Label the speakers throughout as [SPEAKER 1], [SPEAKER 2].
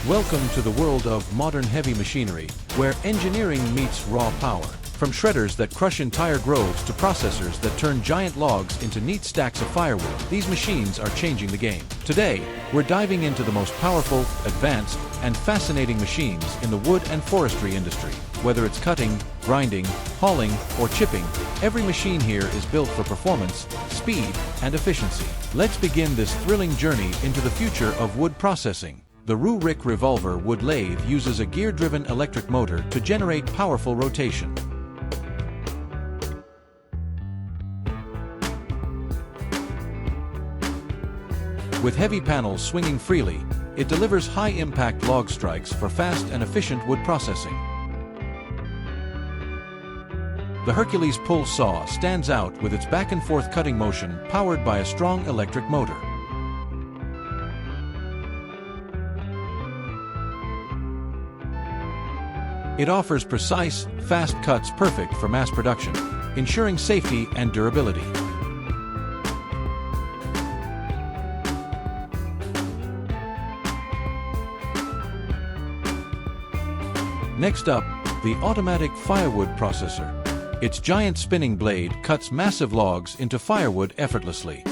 [SPEAKER 1] Welcome to the world of modern heavy machinery, where engineering meets raw power. From shredders that crush entire groves to processors that turn giant logs into neat stacks of firewood, these machines are changing the game. Today, we're diving into the most powerful, advanced, and fascinating machines in the wood and forestry industry. Whether it's cutting, grinding, hauling, or chipping, every machine here is built for performance, speed, and efficiency. Let's begin this thrilling journey into the future of wood processing. The Rurik Revolver wood lathe uses a gear-driven electric motor to generate powerful rotation. With heavy panels swinging freely, it delivers high-impact log strikes for fast and efficient wood processing. The Hercules pull saw stands out with its back-and-forth cutting motion powered by a strong electric motor. It offers precise, fast cuts perfect for mass production, ensuring safety and durability. Next up, the automatic firewood processor. Its giant spinning blade cuts massive logs into firewood effortlessly.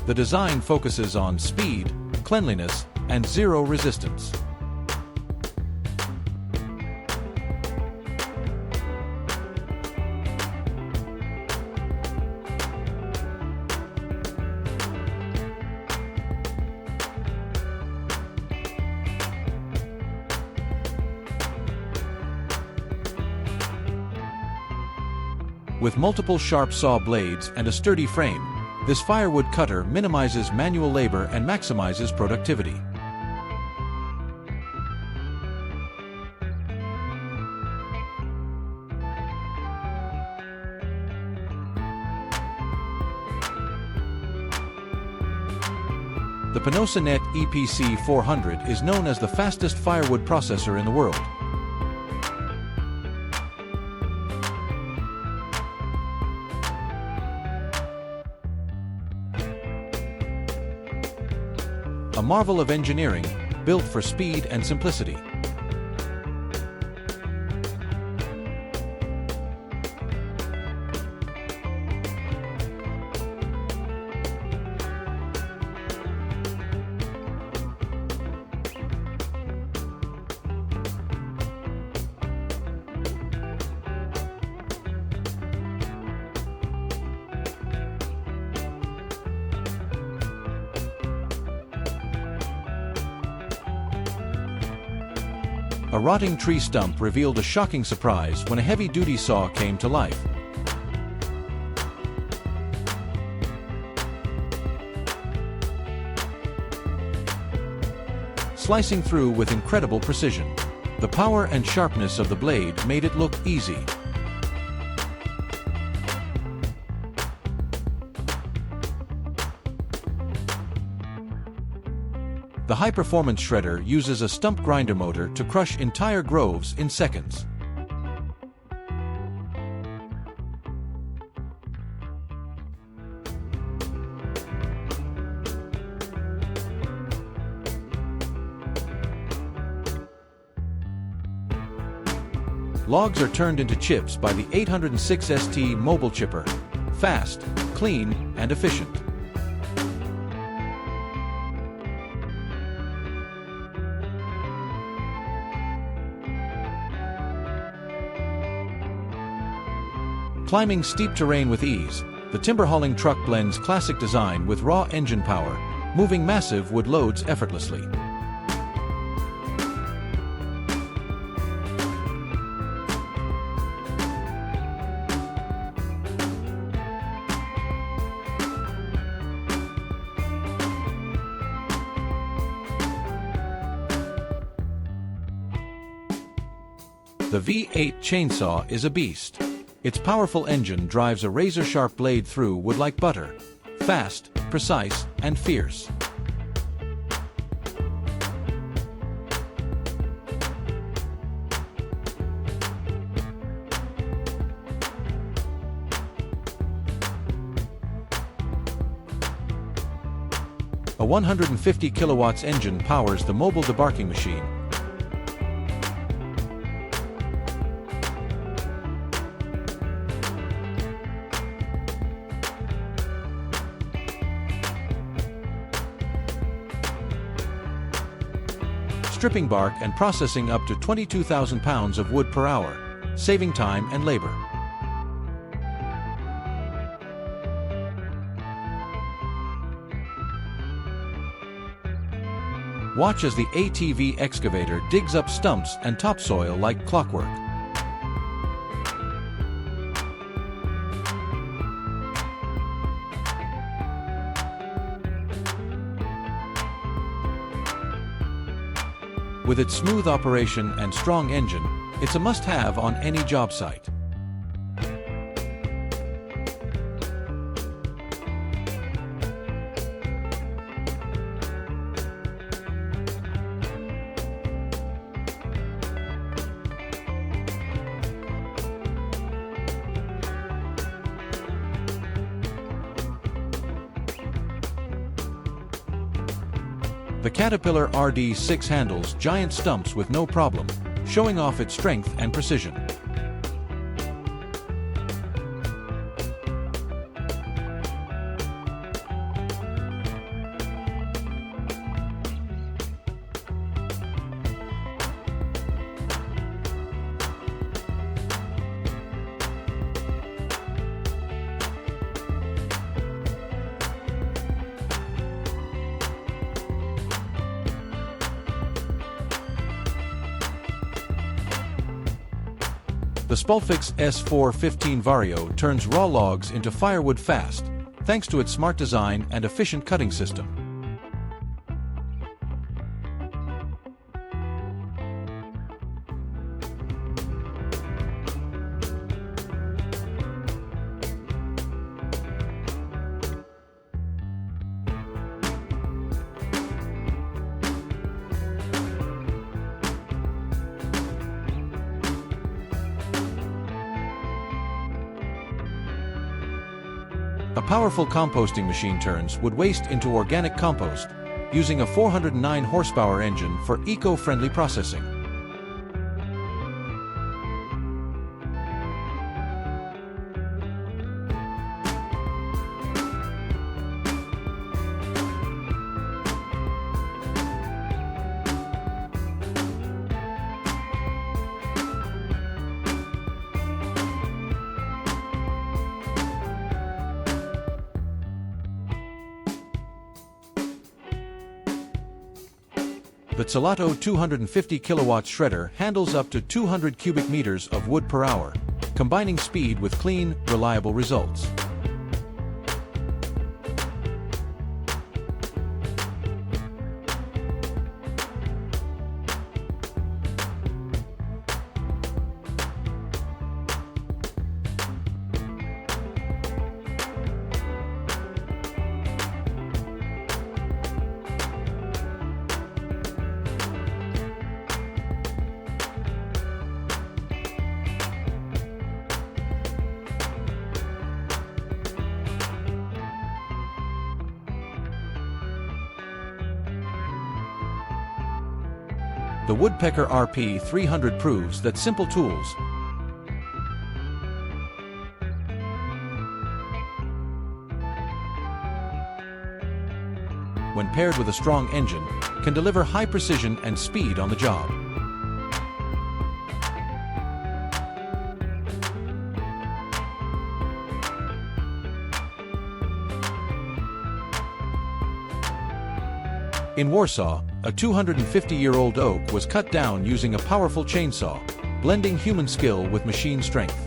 [SPEAKER 1] The design focuses on speed, cleanliness, and zero resistance. With multiple sharp saw blades and a sturdy frame, this firewood cutter minimizes manual labor and maximizes productivity. The Panosonet EPC 400 is known as the fastest firewood processor in the world. A marvel of engineering, built for speed and simplicity. A rotting tree stump revealed a shocking surprise when a heavy-duty saw came to life. Slicing through with incredible precision. The power and sharpness of the blade made it look easy. The high-performance shredder uses a stump grinder motor to crush entire groves in seconds. Logs are turned into chips by the 806 ST mobile chipper. Fast, clean, and efficient. Climbing steep terrain with ease, the timber hauling truck blends classic design with raw engine power, moving massive wood loads effortlessly. The V8 chainsaw is a beast. Its powerful engine drives a razor-sharp blade through wood like butter. Fast, precise, and fierce. 150 kilowatts engine powers the mobile debarking machine. Stripping bark and processing up to 22,000 pounds of wood per hour, saving time and labor. Watch as the ATV excavator digs up stumps and topsoil like clockwork. With its smooth operation and strong engine, it's a must-have on any job site. The Caterpillar RD6 handles giant stumps with no problem, showing off its strength and precision. The Spulfix S415 Vario turns raw logs into firewood fast, thanks to its smart design and efficient cutting system. A powerful composting machine turns wood waste into organic compost, using a 409 horsepower engine for eco-friendly processing. The Zelato 250 kilowatt shredder handles up to 200 cubic meters of wood per hour, combining speed with clean, reliable results. The Woodpecker RP300 proves that simple tools, when paired with a strong engine, can deliver high precision and speed on the job. In Warsaw, a 250-year-old oak was cut down using a powerful chainsaw, blending human skill with machine strength.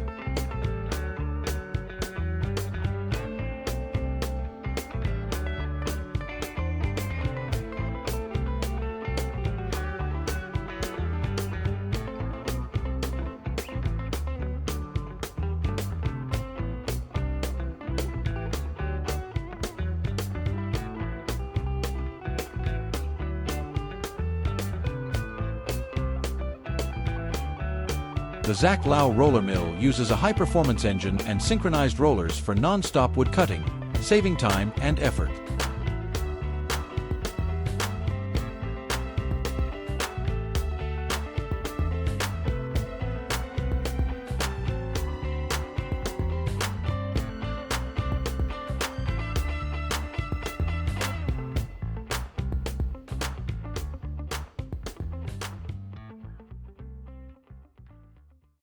[SPEAKER 1] The Zach Lau roller mill uses a high-performance engine and synchronized rollers for non-stop wood cutting, saving time and effort.